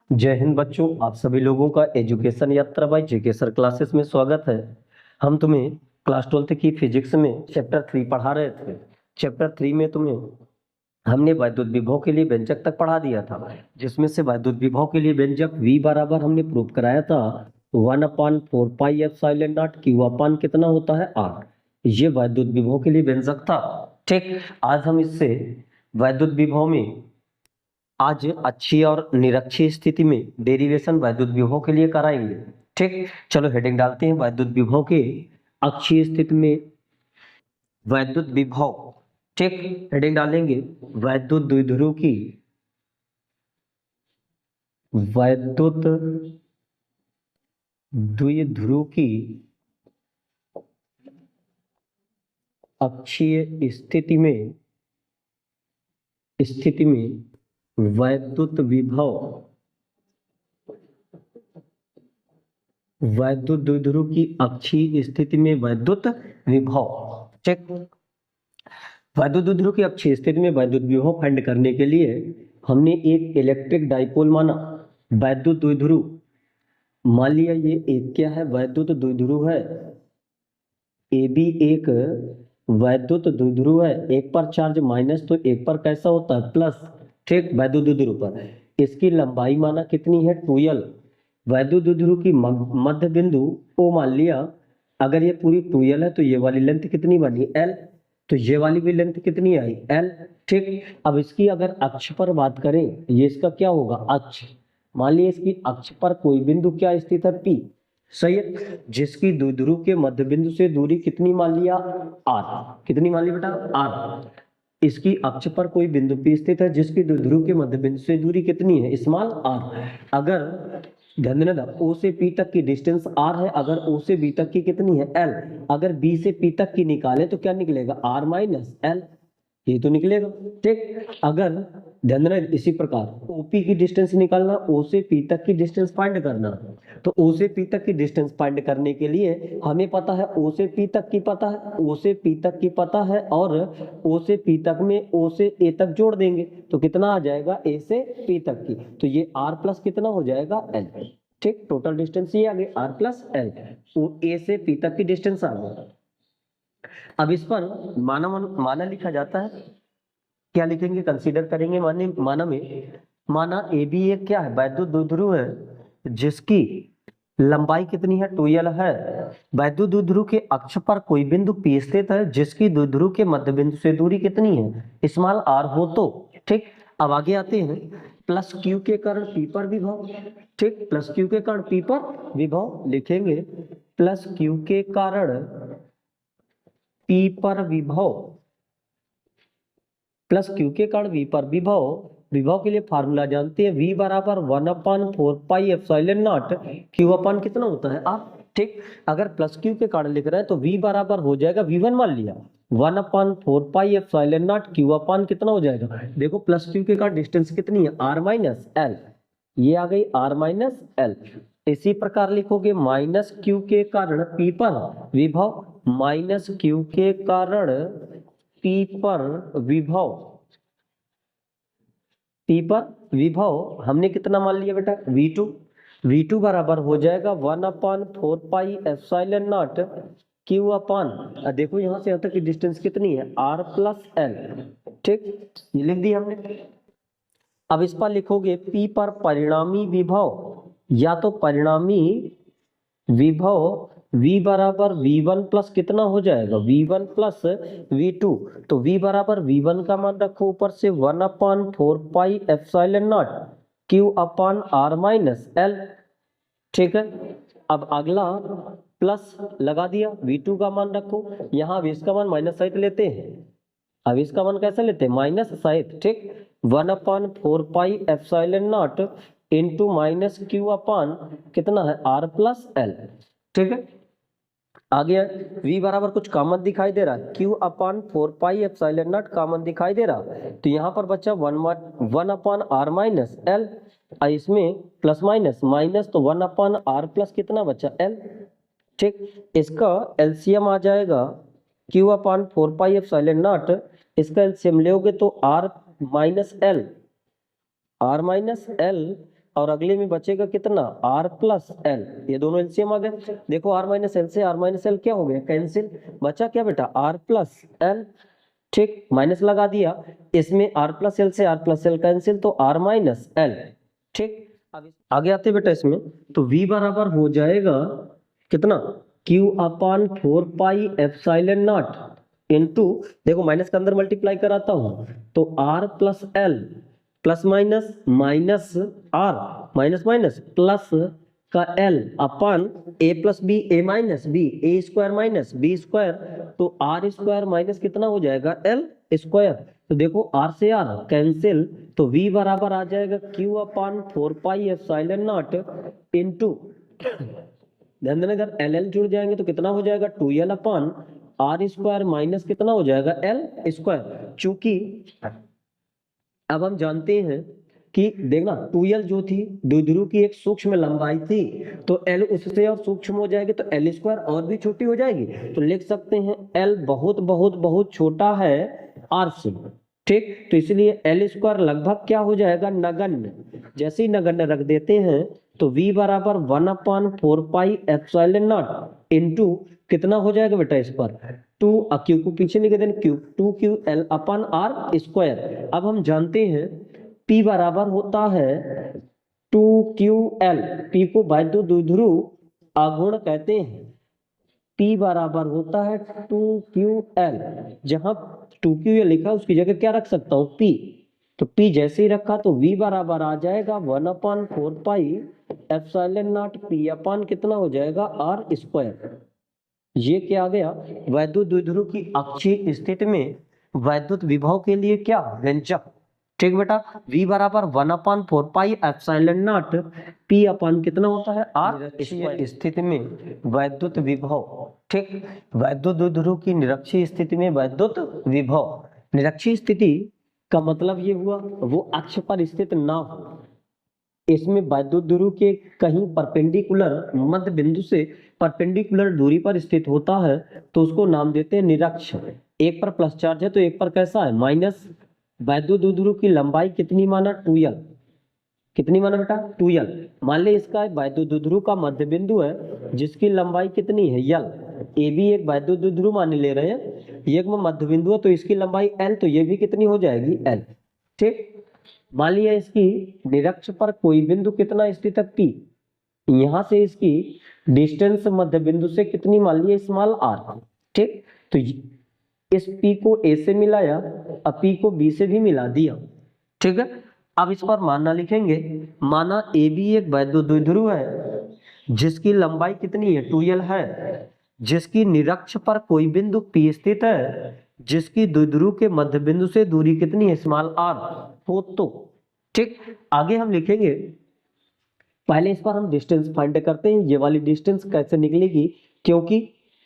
जय हिंद बच्चों, आप सभी लोगों का एजुकेशन यात्रा बाय जेके सर क्लासेस में स्वागत है। हम तुम्हें क्लास 12th की फिजिक्स में चैप्टर 3 पढ़ा रहे थे। चैप्टर 3 में तुम्हें हमने वैद्युत विभव के लिए व्यंजक तक पढ़ा दिया था, जिसमें से वैद्युत विभव के लिए व्यंजक V बराबर हमने प्रूव कराया था 1/4πε0 Q अपान कितना होता है R। ये वैद्युत विभव के लिए व्यंजक था। ठीक, आज हम इससे वैद्युत विभव में आज अक्षीय और निरक्षीय स्थिति में डेरिवेशन वैद्युत विभव के लिए कराएंगे। ठीक, चलो हेडिंग डालते हैं वैद्युत विभव के अक्षीय स्थिति में वैद्युत विभव। ठीक, हेडिंग डालेंगे वैद्युत द्विध्रुव की वैद्युत द्विध्रुव की अक्षीय स्थिति में वैद्युत विभव वैद्युत द्विध्रुव की अक्षीय स्थिति में वैद्युत विभव। ठीक, वैद्युत द्विध्रुव की अक्षीय स्थिति में वैद्युत विभव फाइंड करने के लिए हमने एक इलेक्ट्रिक डाइपोल माना वैद्युत द्विध्रुव। मान लिया ये एक क्या है, वैद्युत द्विध्रुव है। ए बी एक वैद्युत द्विध्रुव है, एक पर चार्ज माइनस तो एक पर कैसा होता है प्लस। ठीक, वैद्युत द्विध्रुव पर इसकी लंबाई माना कितनी है 2l। वैद्युत द्विध्रुव की मध्य बिंदु O मान लिया। अगर ये पूरी 2l है तो ये वाली लेंथ कितनी बनी L, तो ये वाली भी लेंथ कितनी आई L। ठीक, अब इसकी अगर अक्ष पर बात करें, ये इसका क्या होगा अक्ष। मान लिया इसकी अक्ष पर कोई बिंदु क्या स्थित है P, सही है, जिसकी द्विध्रुव के मध्य बिंदु से दूरी कितनी मान लिया R। कितनी मान ली बेटा R। इसकी अक्ष पर कोई बिंदु P स्थित है जिसकी द्विध्रुव के मध्य बिंदु से दूरी कितनी है स्मॉल r। अगर ध्यान देना O से P तक की डिस्टेंस R है, अगर O से B तक की कितनी है L, अगर B से P तक की निकाले तो क्या निकलेगा R माइनस L, ये तो निकलेगा। ठीक, अगर ध्यान देना इसी प्रकार OP की डिस्टेंस निकालना, O से P तक की डिस्टेंस फाइंड करना, तो O से P तक की डिस्टेंस फाइंड करने के लिए हमें पता है O से P तक की पता है, O से P तक की पता है, और O से P तक में O से A तक जोड़ देंगे तो कितना आ जाएगा A से P तक की, तो ये R प्लस कितना हो जाएगा L। ठीक, टोटल डिस्टेंस ये आ गई R प्लस L, A से P तक की डिस्टेंस आ गई। अब इस पर माना लिखा जाता है, क्या लिखेंगे कंसीडर करेंगे। माना में माना ए बी एक क्या है वैद्युत द्विध्रुव है, जिसकी लंबाई कितनी है 2l है। वैद्युत द्विध्रुव के अक्ष पर कोई बिंदु P स्थित है जिसकी द्विध्रुव के मध्य बिंदु से दूरी कितनी है स्मॉल r हो तो। ठीक, अब आगे आते हैं प्लस Q के कारण P पर विभव। ठीक, प्लस Q के कारण P पर विभव लिखेंगे, प्लस Q के कारण P पर विभव, प्लस Q के कारण V पर विभव। विभव के लिए फार्मूला जानते हैं, V बराबर 1/4πε0 Q अपान कितना होता है R। ठीक, अगर प्लस Q के कारण लिख रहे हैं तो V बराबर हो जाएगा V1 मान लिया 1/4πε0 Q अपान कितना हो जाएगा, देखो प्लस Q के कारण डिस्टेंस कितनी है R माइनस L, ये आ गई R माइनस L। इसी प्रकार लिखोगे माइनस Q के कारण P पर विभव, माइनस Q के कारण P पर विभव, P पर विभव हमने कितना मान लिया बेटा V2। V2 बराबर हो जाएगा 1/4πε0 Q अपान, देखो यहां से यहां तक की डिस्टेंस कितनी है R प्लस L। ठीक, ये लिख दिया हमने। अब इस पर लिखोगे P पर परिणामी विभव, या तो परिणामी विभव V बराबर V1 प्लस कितना हो जाएगा V1 प्लस V2, तो V बराबर V1 का मान रखो ऊपर से 1/4πε0 Q अपान R माइनस L। ठीक है, अब अगला प्लस लगा दिया, V2 का मान रखो, यहाँ अब इसका मान माइनस सहित लेते हैं। अब इसका मान कैसे लेते हैं माइनस सहित। ठीक, 1/4πε0 इंटू माइनस Q अपान कितना है R प्लस L। ठीक है, आगे V बराबर कुछ कॉमन दिखाई दे रहा है, Q अपान 4πε0 कॉमन दिखाई दे रहा, तो यहाँ पर बच्चा 1 अपान R माइनस L, इसमें प्लस माइनस माइनस तो 1 अपान R प्लस कितना बचा L। ठीक, इसका एलसीएम आ जाएगा Q अपान 4πε0, इसका एलसीएम लोगे तो R माइनस L और अगले में बचेगा कितना, r प्लस एल, ये दोनों एलसीएम आ गए। देखो r माइनस एल से r माइनस एल क्या हो गया, कैंसिल, बचा क्या बेटा, r प्लस एल, ठीक, माइनस लगा दिया, इसमें r प्लस एल से r प्लस एल कैंसिल, तो r माइनस एल, ठीक। अब आगे आते बेटा इसमें, तो v बराबर हो जाएगा कितना, q upon 4 pi epsilon not into, देखो माइनस के अंदर मल्टीप्लाई कराता हूं, तो r plus L plus minus minus R minus minus plus का L upon A plus B, A minus B, A square minus B square, तो R square minus कितना हो जाएगा, एल स्क्वायर। तो देखो आर से आर कैंसिल, तो v बराबर आ जाएगा q upon 4 pi epsilon not into, ध्यान देना अगर एल एल जुड़ जाएंगे तो कितना हो जाएगा, 2l अपान आर स्क्वायर माइनस कितना हो जाएगा, एल स्क्वायर। चूंकि अब हम जानते हैं कि देखना 2l जो थी द्विध्रुव की एक सूक्ष्म लंबाई थी, तो l उससे और सूक्ष्म हो जाएगी, तो l स्क्वायर और भी छोटी हो जाएगी, तो लिख सकते हैं l बहुत बहुत बहुत छोटा है r से, ठीक। तो इसलिए l स्क्वायर लगभग क्या हो जाएगा, नगण्य। जैसे ही नगण्य रख देते हैं तो v बराबर 1 अपान 4 पाई एप्सिलॉन नॉट इनटू कितना हो जाएगा बेटा, इस पर 2 क्यू को पीछे लिख दें, क्यू 2ql अपान r स्क्वायर। अब हम जानते हैं P बराबर होता है 2ql, P को वैद्युत द्विध्रुव आघूर्ण कहते हैं, P बराबर होता है 2ql, जहां 2ql लिखा उसकी जगह क्या रख सकता हूं, P, तो P जैसे ही रखा तो V बराबर आ जाएगा 1 अपान 4 पाई एप्सिलॉन नॉट P अपान कितना हो जाएगा, r स्क्वायर। ये क्या आ गया, वैद्युत द्विध्रुव की अक्षीय स्थिति में वैद्युत विभव के लिए क्या व्यंजक, ठीक बेटा। v बराबर 1 अपान 4 पाई एप्सिलॉन नॉट p अपान कितना होता है, r स्क्वायर। स्थिति में वैद्युत विभव, ठीक, वैद्युत द्विध्रुव की निरक्षीय स्थिति में वैद्युत विभव, निरक्षीय स्थिति का मतलब ये हुआ वो अक्ष पर स्थित ना हो, इसमें वैद्युत द्विध्रुव के कहीं परपेंडिकुलर मध्य बिंदु से परपेंडिकुलर दूरी पर स्थित होता है, तो उसको नाम देते हैं निरक्ष। एक पर प्लस चार्ज है तो एक पर कैसा है, माइनस। वैद्युत द्विध्रुव की लंबाई कितनी माना, 2l, कितनी माना बेटा, 2l। मान ले इसका वैद्युत द्विध्रुव का मध्य बिंदु है जिसकी लंबाई कितनी है, l, ए भी एक वैद्युत द्विध्रुव मान ले रहे हैं, ये एक मध्य बिंदु है तो इसकी लंबाई l, तो ये भी कितनी हो जाएगी, l, ठीक। मान लिया इसकी निरक्ष पर कोई बिंदु कितना स्थित है, P, यहां से इसकी डिस्टेंस मध्य बिंदु से कितनी मान लिया, स्मॉल r, ठीक। तो इस P को A से मिलाया, अब P को B से भी मिला दिया, ठीक है। अब इस पर मानना लिखेंगे, माना ए भी एक वैद्युत द्विध्रुव है जिसकी लंबाई कितनी है, 2l है, जिसकी निरक्ष पर कोई बिंदु P स्थित है, जिसकी द्विध्रुव के मध्य बिंदु से दूरी कितनी है, स्मॉल r हो, तो ठीक। आगे हम लिखेंगे, पहले इस पर हम डिस्टेंस फाइंड करते हैं। ये वाली डिस्टेंस कैसे निकलेगी, क्योंकि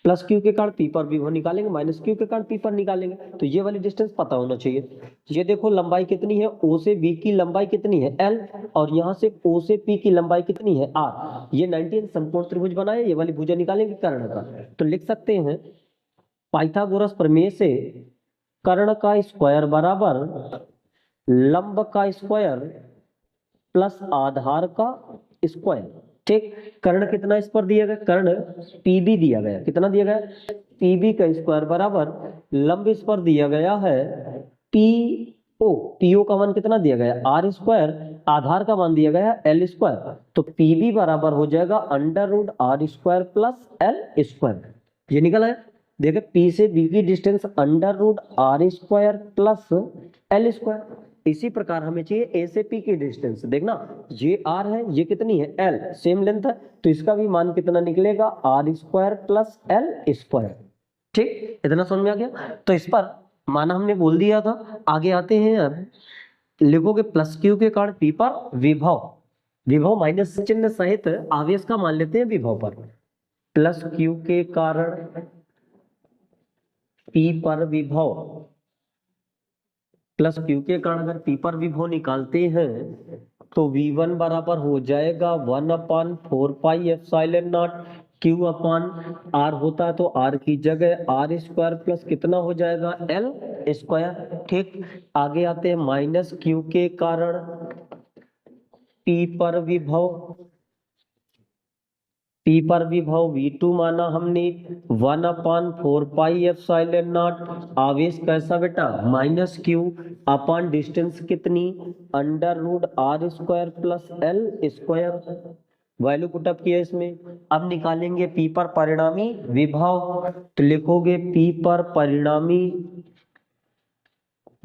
प्लस क्यू के कारण पी पर भी वो निकालेंगे, माइनस क्यू के कारण पी पर निकालेंगे, तो ये वाली डिस्टेंस पता होना चाहिए। ये देखो लंबाई कितनी है, ओ से बी की लंबाई कितनी है, एल, और यहाँ से ओ से पी की लंबाई कितनी है, आर। ये 90 समकोण त्रिभुज बनाए, ये वाली भुजा निकालेंगे कर्ण का, तो लिख सकते हैं पाइथागोरस प्रमेय से कर्ण का स्क्वायर बराबर लंब का स्क्वायर प्लस आधार का स्क्वायर, ठीक। कर्ण कितना इस पर दिया गया, कर्ण पीबी दिया गया, कितना दिया गया, पीबी का स्क्वायर बराबर लंब इस पर दिया गया है पीओ, पीओ का मान कितना दिया गया, आर स्क्वायर, आधार का मान दिया गया एल स्क्वायर, तो पीबी बराबर हो जाएगा under root R square plus L square. ये निकल आया, देखिए पी से बी की distance under root R square plus L square. इसी प्रकार हमें चाहिए ए से पी की डिस्टेंस, देखना ये आर है, ये कितनी है, एल, सेम लेंथ है, तो इसका भी मान कितना निकलेगा, R square plus L square, ठीक। इतना समझ में आ गया। तो इस पर माना हमने बोल दिया था। आगे आते हैं, अब लिखोगे प्लस क्यू के कारण पी पर विभव, विभव माइनस चिन्ह सहित आवेश का मान लेते हैं विभव पर, प्लस क्यू के कारण पी पर विभव, प्लस क्यू के कारण अगर पी पर विभव निकालते हैं तो v1 बराबर हो जाएगा 1 अपान 4 pi epsilon not, q upon r होता है तो r की जगह आर स्क्वायर प्लस कितना हो जाएगा, l स्क्वायर, ठीक। आगे आते हैं माइनस क्यू के कारण P पर विभव V2 माना हमने 1/4πε0। आवेश कैसा बेटा -q अपॉन डिस्टेंस कितनी √r² plus L²। Value put up किया इसमें। अब निकालेंगे P पर परिणामी विभव, तो लिखोगे P पर परिणामी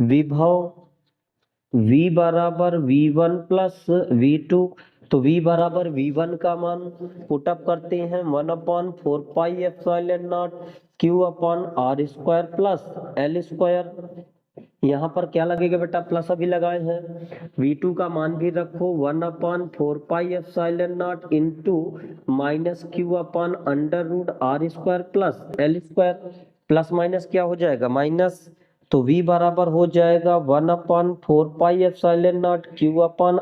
विभव V बराबर V1 प्लस V2। तो V बराबर V1 का मान पुटअप करते हैं 1/4πε0 Q upon R² plus L²। यहाँ पर क्या लगेगा बेटा, प्लस अभी लगाए हैं। V2 का मान भी रखो 1/4πε0 into -q upon √r² plus L²। Plus minus क्या हो जाएगा, माइनस। तो V बराबर हो जाएगा 1/4πε0 q upon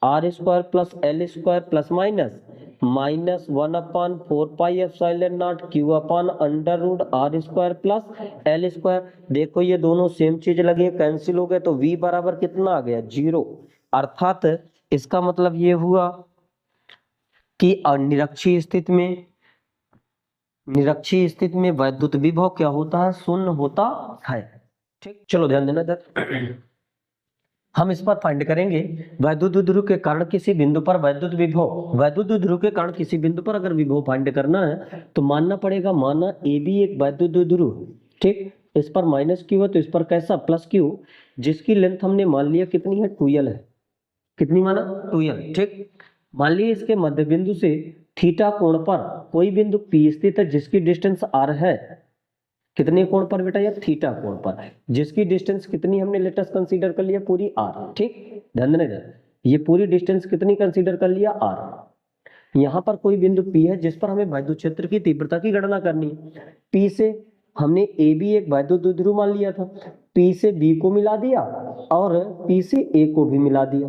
√r² plus L² plus minus 1/4πε0 q upon √r² plus L²। देखो ये दोनों सेम चीज लगे, कैंसिल हो गए, तो V बराबर कितना आ गया, 0। अर्थात इसका मतलब ये हुआ कि निरक्षीय स्थिति में वैद्युत विभव क्या होता है, शून्य होता है। ठीक, चलो ध्यान देना इधर। हम इस पर फाइंड करेंगे वैद्युत द्विध्रुव के कारण किसी बिंदु पर वैद्युत द्विध्रुव के कारण किसी बिंदु पर अगर विभव फाइंड करना है तो मानना पड़ेगा, माना AB एक वैद्युत द्विध्रुव, ठीक, इस पर -q है तो इस पर कैसा, +q, जिसकी लेंथ हमने मान लिया कितनी है, 2l है। कितनी माना, 2l। ठीक, मान लीजिए इसके मध्य बिंदु से थीटा कोण पर कोई बिंदु P स्थित है जिसकी डिस्टेंस r है। कितने कोण पर बेटा, यार थीटा कोण पर, जिसकी डिस्टेंस कितनी हमने लेटेस्ट कंसीडर कर लिया, पूरी r। ठीक, ध्यान देना, ये पूरी डिस्टेंस कितनी कंसीडर कर लिया, r। यहाँ पर कोई बिंदु P है जिस पर हमें वैद्युत क्षेत्र की तीव्रता की गणना करनी है। P से हमने AB एक वैद्युत द्विध्रुव मान लिया था, P से B को मिला दिया और P से A को भी मिला दिया।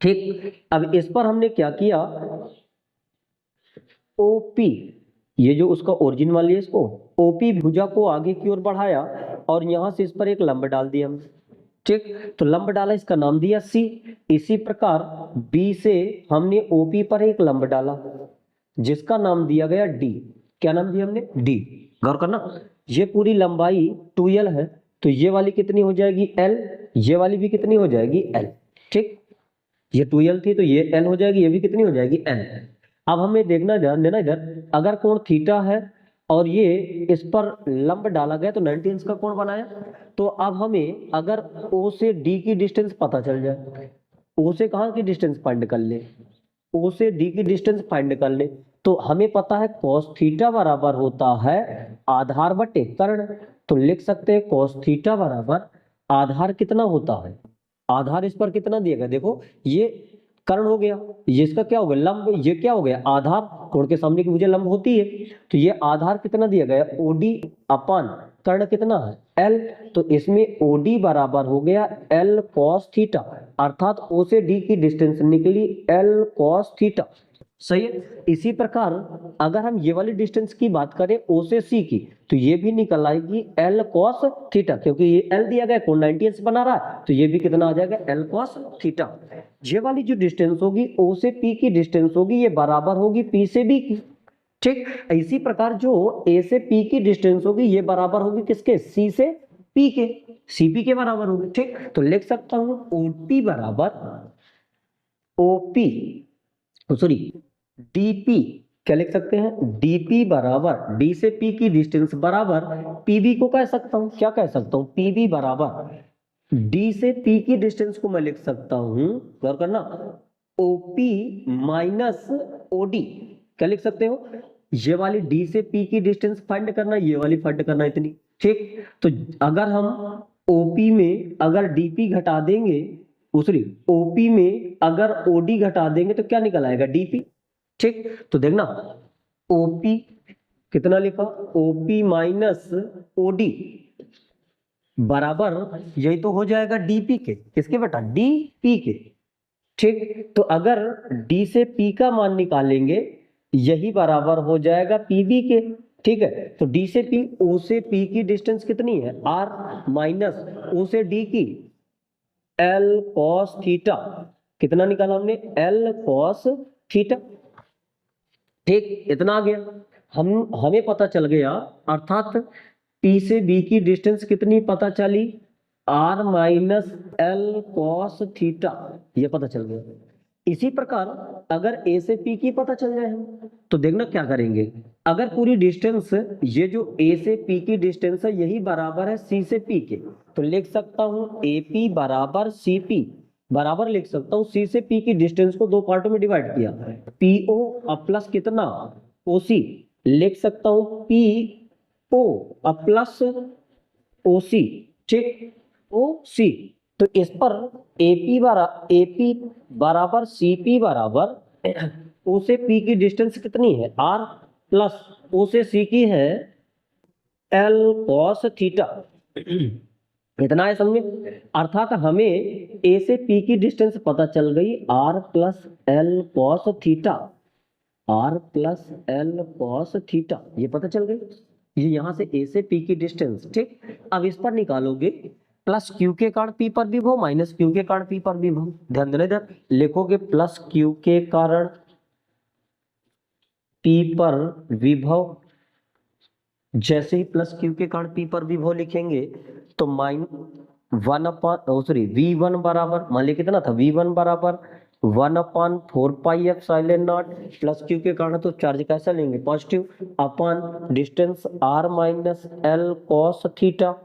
ठीक, अब इस पर हमने क्या किया, OP, ये जो उसका ओरिजिन मान लिया इसको, OP भुजा को आगे की ओर बढ़ाया और यहां से इस पर एक लंब डाल दिया हमने। ठीक, तो लंब डाला, इसका नाम दिया C। इसी प्रकार B से हमने OP पर एक लंब डाला जिसका नाम दिया गया D। क्या नाम दिया हमने, D। गौर करना, ये पूरी लंबाई 2l है तो ये वाली कितनी हो जाएगी, L, ये वाली भी कितनी हो जाएगी, L। ठीक, ये 2l थी तो ये L हो जाएगी, ये भी कितनी हो जाएगी, L। अब हमें देखना, ध्यान देना इधर, अगर कोण थीटा है और ये इस पर लंब डाला गया तो 90 अंश का कोण बनाया, तो अब हमें अगर O से D की डिस्टेंस पता चल जाए, O से कहाँ की डिस्टेंस फाइंड कर ले, O से D की डिस्टेंस फाइंड कर ले, तो हमें पता है cos थीटा बराबर होता है आधार बटे कर्ण। तो लिख सकते हैं cos थीटा बराबर आधार कितना होता है, आधार इस पर कितना दिया गया, देखो ये कर्ण हो गया, ये इसका क्या हो गया, लंब, ये क्या हो गया, आधार। कोण के सामने की भुजा लंब होती है, तो ये आधार कितना दिया गया, OD अपान कर्ण कितना है, L। तो इसमें OD बराबर हो गया L cos थीटा, अर्थात O से D की डिस्टेंस निकली L cos थीटा। सही है। इसी प्रकार अगर हम ये वाली डिस्टेंस की बात करें O से C की, तो ये भी निकल आएगी L cos थीटा, क्योंकि ये L दिया गया, कोण 90 अंश बना रहा है, तो ये भी कितना आ जाएगा, L cos थीटा। ये वाली जो डिस्टेंस होगी O से P की डिस्टेंस होगी, ये बराबर होगी P से B की। ठीक, इसी प्रकार जो A से P की डिस्टेंस होगी ये बराबर होगी किसके, C से P के, CP के बराबर होगी। ठीक, तो लिख सकता हूं OP बराबर OP, सॉरी DP, क्या लिख सकते हैं, DP बराबर D से P की डिस्टेंस बराबर PB को कह सकता हूं, क्या कह सकता हूं, PB बराबर D से P की डिस्टेंस को मैं लिख सकता हूं, गौर करना, OP माइनस OD। क्या लिख सकते हो, ये वाली D से P की डिस्टेंस फाइंड करना, ये वाली फाइंड करना, इतनी। ठीक, तो अगर हम OP में अगर DP घटा देंगे, दूसरी OP में अगर OD घटा देंगे तो क्या निकल आएगा, DP। ठीक, तो देखना OP कितना लिखा, OP माइनस OD बराबर यही तो हो जाएगा DP के, किसके बेटा, DP के। ठीक, तो अगर D से P का मान निकालेंगे यही बराबर हो जाएगा PB के। ठीक है, तो D से P, O से P की डिस्टेंस कितनी है, R, माइनस O से D की L cos थीटा कितना निकाला हमने, एल कॉस थीटा। ठीक, इतना आ गया। हमें पता चल गया, अर्थात पी से बी की डिस्टेंस कितनी पता चली, R minus L cos theta, ये पता चल गया। इसी प्रकार अगर ए से पी की पता चल जाए हम, तो देखना क्या करेंगे, अगर पूरी डिस्टेंस, ये जो ए से पी की डिस्टेंस है यही बराबर है सी से पी के, तो लिख सकता हूं ए पी बराबर सी पी, बराबर लिख सकता हूं सी से पी की डिस्टेंस को दो पार्टों में डिवाइड किया, पी ओ अब प्लस कितना ओ सी, लिख सकता हूं पी ओ अब प्लस ओ सी। ठीक, ओ सी, तो इस पर एपी बराबर सीपी बराबर ओ से पी की डिस्टेंस कितनी है आर, प्लस ओ से सी की है एल कॉस थीटा। इतना है समझे, अर्थात हमें ए से पी की डिस्टेंस पता चल गई R plus L cos theta, R plus L cos theta, ये पता चल गई। ये यहां से ए से पी की डिस्टेंस। ठीक, अब इस पर निकालोगे प्लस क्यू के कारण पी पर विभव माइनस क्यू के कारण पी पर विभव, ध्यान देना इधर, लिखोगे प्लस क्यू के कारण पी पर विभव, जैसे ही प्लस क्यू के कारण पी पर विभव लिखेंगे तो वी वन बराबर, मान ली कितना था, वी वन बराबर 1/4 एप्सिलॉन नॉट, प्लस क्यू के कारण तो चार्ज कैसा लेंगे positive, upon distance R minus L cos theta,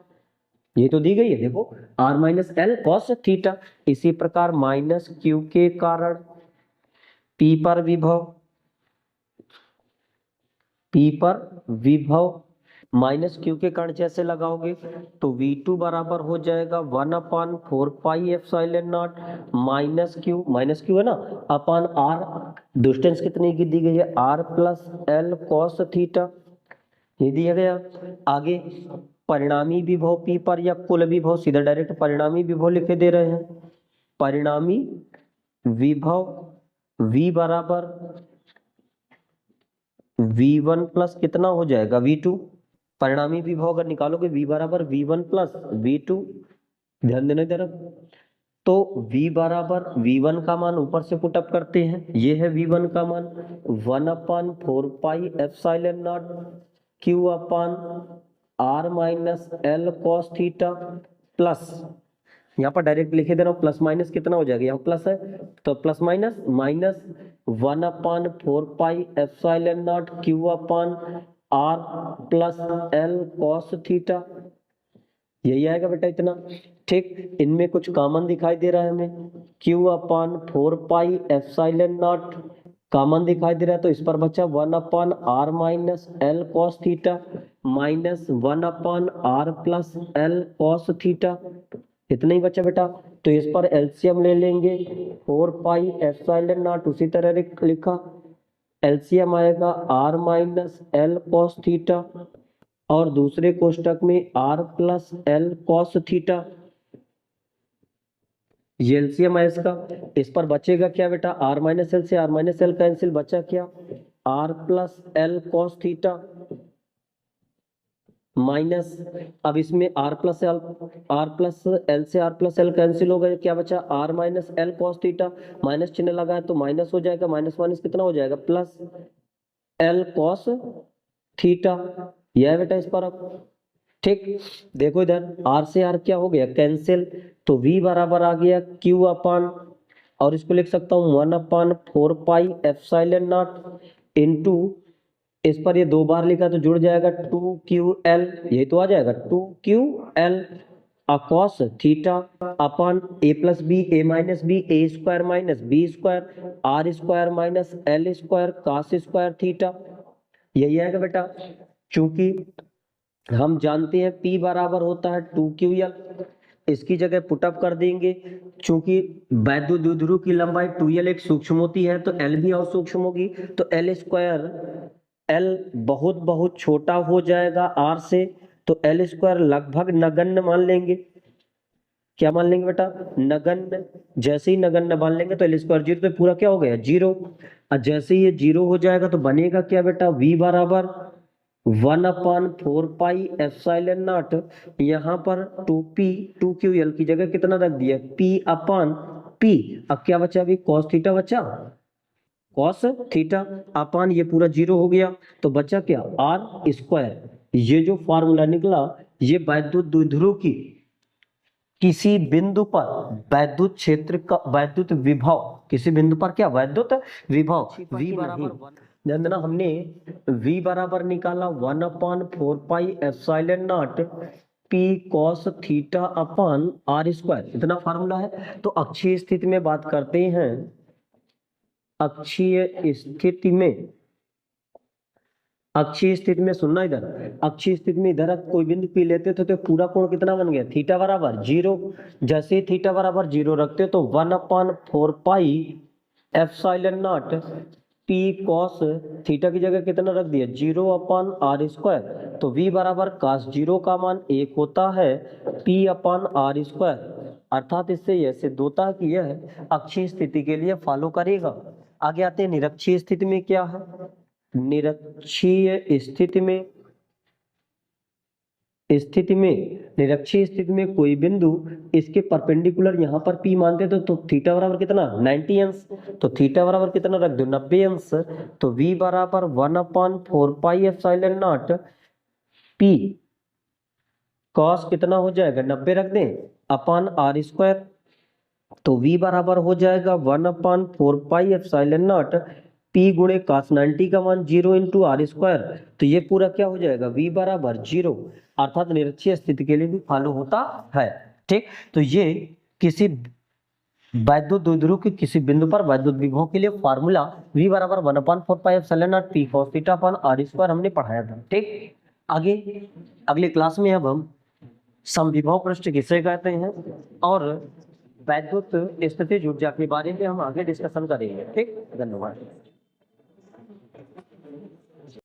ये तो दी गई है देखो, R minus L cos theta. इसी प्रकार माइनस क्यू के कारण पी पर विभव माइनस क्यू के कारण जैसे लगाओगे तो V2 बराबर हो जाएगा 1/4 एप्सिलॉन नॉट माइनस क्यू है ना, अपॉन आर, डिस्टेंस कितनी की दी गई है R plus L cos theta, ये दिया गया। आगे परिणामी विभव पी पर या कुल विभव, सीधा डायरेक्ट परिणामी विभव लिखे दे रहे हैं, परिणामी विभव V बराबर V1 प्लस कितना हो जाएगा V2, परिणामी विभव अगर निकालोगे V बराबर V1 प्लस V2, ध्यान देना इधर, तो V बराबर V1 का मान ऊपर से पुटअप करते हैं, ये है V1 का मान 1/4 epsilon not Q upon R minus L cos theta, plus यहाँ पर डायरेक्ट लिखे दे रहा हूँ, प्लस माइनस कितना हो जाएगा, यहाँ प्लस है तो plus minus 1/4 epsilon not Q upon R plus L cos theta, यही आएगा बेटा इतना। ठीक, इनमें कुछ कॉमन दिखाई दे रहा है हमें, Q/4 एप्सिलॉन नॉट कॉमन दिखाई दे रहा है, तो इस पर बचा 1/r minus L cos theta minus 1/r plus L cos theta, इतना ही बचा बेटा। तो इस पर एलसीएम ले लेंगे, 4 एप्सिलॉन नॉट उसी तरह लिखा, एलसीएम आएगा r minus L cos theta और दूसरे कोष्टक में r plus L cos theta, ये एलसीएम है इसका। इस पर बचेगा क्या बेटा, r माइनस एल से r माइनस एल कैंसिल, बचा क्या r plus L cos theta minus, अब इसमें r प्लस एल से r प्लस एल कैंसिल हो गया, क्या बचा r minus L cos theta, minus चिन्ह लगा है तो माइनस हो जाएगा, माइनस माइनस कितना हो जाएगा प्लस एल कॉस थीटा, यह है बेटा इस पर। अब ठीक, देखो इधर r से r क्या हो गया कैंसिल, तो v बराबर आ गया q अपॉन, और इसको लिख सकता हूँ 1/4 एप्सिलॉन नॉट इनटू, इस पर ये दो बार लिखा तो जुड़ जाएगा 2ql, ये तो आ जाएगा 2ql a cos theta upon a plus B A minus B A square minus B square r square minus l square cos square theta, यही आएगा बेटा। चूंकि हम जानते हैं P बराबर होता है 2ql, इसकी जगह पुटअप कर देंगे, चूंकि वैद्युत द्विध्रुव की लंबाई 2l एक सूक्ष्म होती है तो l भी और सूक्ष्म होगी, तो एल स्क्वायर, l बहुत बहुत छोटा हो जाएगा r से, तो एल स्क्वायर लगभग नगण्य मान लेंगे, क्या मान लेंगे बेटा नगण्य, जैसे ही नगण्य मान लेंगे तो एल स्क्वायर जीरो पे पूरा क्या हो गया जीरो, और जैसे ही ये जीरो हो जाएगा तो बनेगा क्या बेटा v बराबर 1/4 एप्सिलॉन नॉट, यहाँ पर 2p 2ql की जगह कितना रख दिया p अपॉन पी, अब क्या बचा अभी, कॉस थीटा बचा, कॉस थीटा अपान ये पूरा जीरो हो गया, तो बचा क्या आर स्क्वायर। ये जो फॉर्मूला निकला ये वैद्युत द्विध्रुव की किसी बिंदु पर वैद्युत क्षेत्र का वैद्युत विभव, किसी बिंदु पर क्या वैद्युत विभव V बराबर, ध्यान देना हमने V बराबर निकाला 1/4 pi epsilon not P cos theta upon R square, इतना फार्मूला है। तो अक्षीय स्थिति में बात करते हैं, अक्षीय स्थिति में, अक्षीय स्थिति में सुनना इधर, अक्षीय स्थिति में इधर कोई बिंदु पी लेते थे तो पूरा कोण कितना बन गया, थीटा बराबर जीरो। जैसे ही थीटा बराबर जीरो रखते तो 1/4 pi epsilon not P cos theta की जगह कितना रख दिया, 0/r स्क्वायर। तो v बराबर cos जीरो का मान 1 होता है p/r स्क्वायर, अर्थात इससे यह सिद्ध होता है कि यह अक्षीय स्थिति के लिए फॉलो करेगा। आगे आते हैं निरक्षीय स्थिति में क्या है, निरक्षीय स्थिति में, निरक्षीय स्थिति में कोई बिंदु इसके परपेंडिकुलर यहाँ पर P मानते तो थीटा बराबर कितना 90 अंश, तो थीटा बराबर कितना रख दो 90 अंश। तो V बराबर 1/4 pi epsilon not P cos कितना हो जाएगा 90 रख दें अपान आर स्क्वायर, तो V बराबर हो जाएगा 1/4 पाई एप्सिलॉन नॉट P गुणे cos 90 का मान 0 इंटू आर स्क्वायर। तो ये पूरा क्या हो जाएगा V बराबर 0, अर्थात निरक्षीय स्थिति के लिए भी फॉलो होता है। ठीक, तो ये किसी वैद्युत द्विध्रुव के किसी बिंदु पर वैद्युत विभव के लिए फॉर्मूला V बराबर 1/4 pi epsilon not P cos theta upon R square हमने पढ़ाया था। ठीक, आगे अगले क्लास में अब हम समविभव पृष्ठ किसे कहते हैं और वैद्युत स्थितिज ऊर्जा के बारे में हम आगे डिस्कशन करेंगे। ठीक, धन्यवाद।